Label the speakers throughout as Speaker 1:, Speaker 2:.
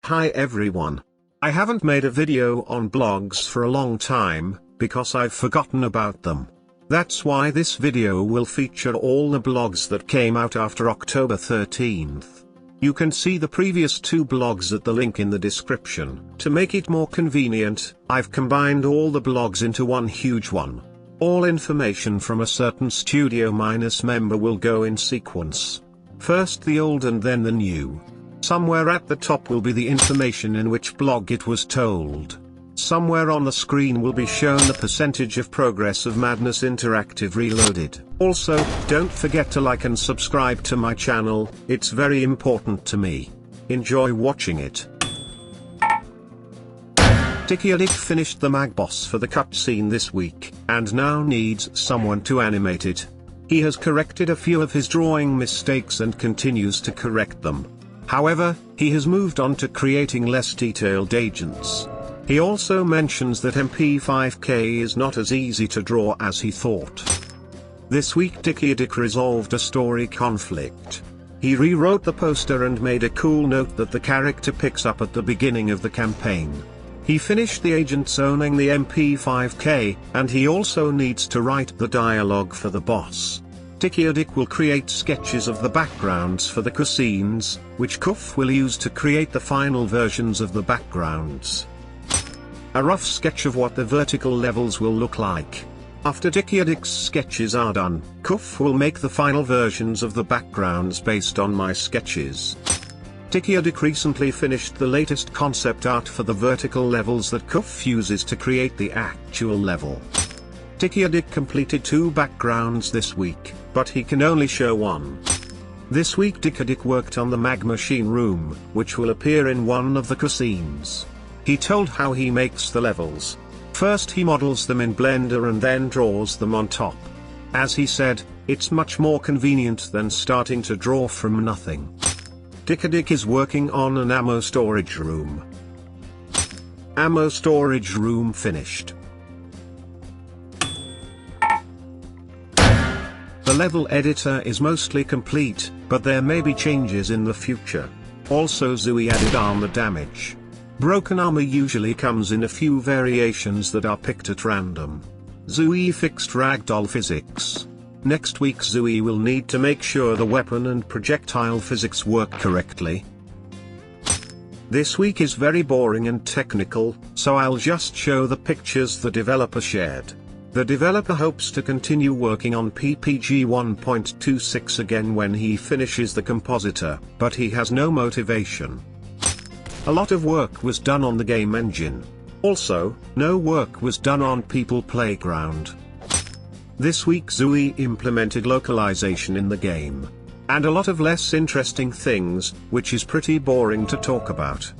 Speaker 1: Hi everyone. I haven't made a video on blogs for a long time, because I've forgotten about them. That's why this video will feature all the blogs that came out after October 13th. You can see the previous 2 blogs at the link in the description. To make it more convenient, I've combined all the blogs into one huge one. All information from a certain Studio- member will go in sequence. First the old and then the new. Somewhere at the top will be the information in which blog it was told. Somewhere on the screen will be shown the percentage of progress of Madness Interactive Reloaded. Also, don't forget to like and subscribe to my channel, it's very important to me. Enjoy watching it. Dikkiedik finished the mag boss for the cutscene this week, and now needs someone to animate it. He has corrected a few of his drawing mistakes and continues to correct them. However, he has moved on to creating less detailed agents. He also mentions that MP5K is not as easy to draw as he thought. This week Dikkiedik resolved a story conflict. He rewrote the poster and made a cool note that the character picks up at the beginning of the campaign. He finished the agents owning the MP5K, and he also needs to write the dialogue for the boss. Dikkiedik will create sketches of the backgrounds for the cutscenes, which Koof will use to create the final versions of the backgrounds. A rough sketch of what the vertical levels will look like. After Dikkiedik's sketches are done, Koof will make the final versions of the backgrounds based on my sketches. Dikkiedik recently finished the latest concept art for the vertical levels that Koof uses to create the actual level. Dikkiedik completed 2 backgrounds this week, but he can only show one. This week Dikkiedik worked on the mag machine room, which will appear in one of the cutscenes. He told how he makes the levels. First he models them in Blender and then draws them on top. As he said, it's much more convenient than starting to draw from nothing. Dikkiedik is working on an ammo storage room. Ammo storage room finished. The level editor is mostly complete, but there may be changes in the future. Also Zooi added armor damage. Broken armor usually comes in a few variations that are picked at random. Zooi fixed ragdoll physics. Next week Zooi will need to make sure the weapon and projectile physics work correctly. This week is very boring and technical, so I'll just show the pictures the developer shared. The developer hopes to continue working on PPG 1.26 again when he finishes the compositor, but he has no motivation. A lot of work was done on the game engine. Also, no work was done on People Playground. This week Zooi implemented localization in the game. And a lot of less interesting things, which is pretty boring to talk about.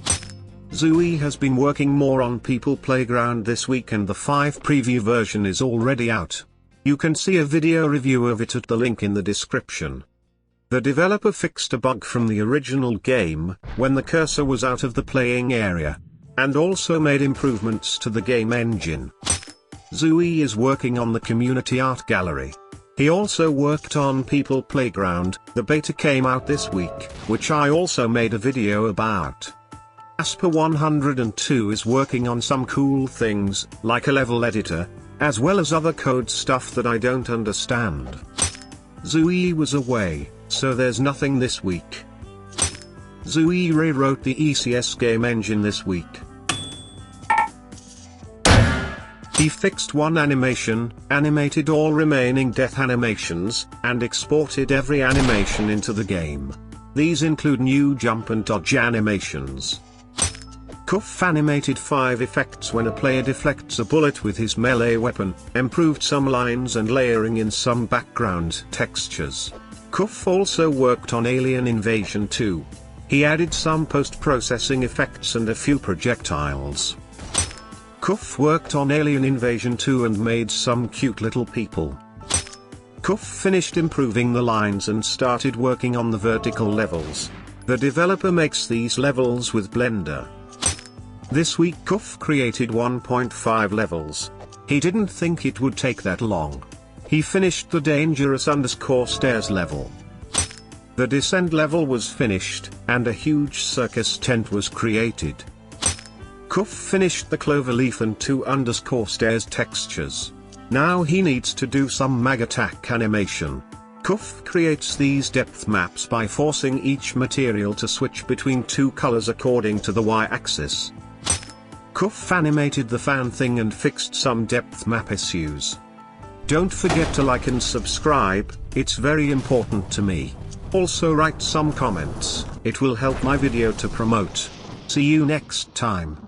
Speaker 1: Zooi has been working more on People Playground this week and the 5 preview version is already out. You can see a video review of it at the link in the description. The developer fixed a bug from the original game, when the cursor was out of the playing area. And also made improvements to the game engine. Zooi is working on the community art gallery. He also worked on People Playground, the beta came out this week, which I also made a video about. Asper102 is working on some cool things, like a level editor, as well as other code stuff that I don't understand. Zooi was away, so there's nothing this week. Zooi rewrote the ECS game engine this week. He fixed one animation, animated all remaining death animations, and exported every animation into the game. These include new jump and dodge animations. Koof animated 5 effects when a player deflects a bullet with his melee weapon, improved some lines and layering in some background textures. Koof also worked on Alien Invasion 2. He added some post-processing effects and a few projectiles. Koof worked on Alien Invasion 2 and made some cute little people. Koof finished improving the lines and started working on the vertical levels. The developer makes these levels with Blender. This week Koof created 1.5 levels. He didn't think it would take that long. He finished the dangerous _ stairs level. The descent level was finished, and a huge circus tent was created. Koof finished the cloverleaf and 2_stairs textures. Now he needs to do some mag attack animation. Koof creates these depth maps by forcing each material to switch between two colors according to the y-axis. Koof animated the fan thing and fixed some depth map issues. Don't forget to like and subscribe, it's very important to me. Also write some comments, it will help my video to promote. See you next time.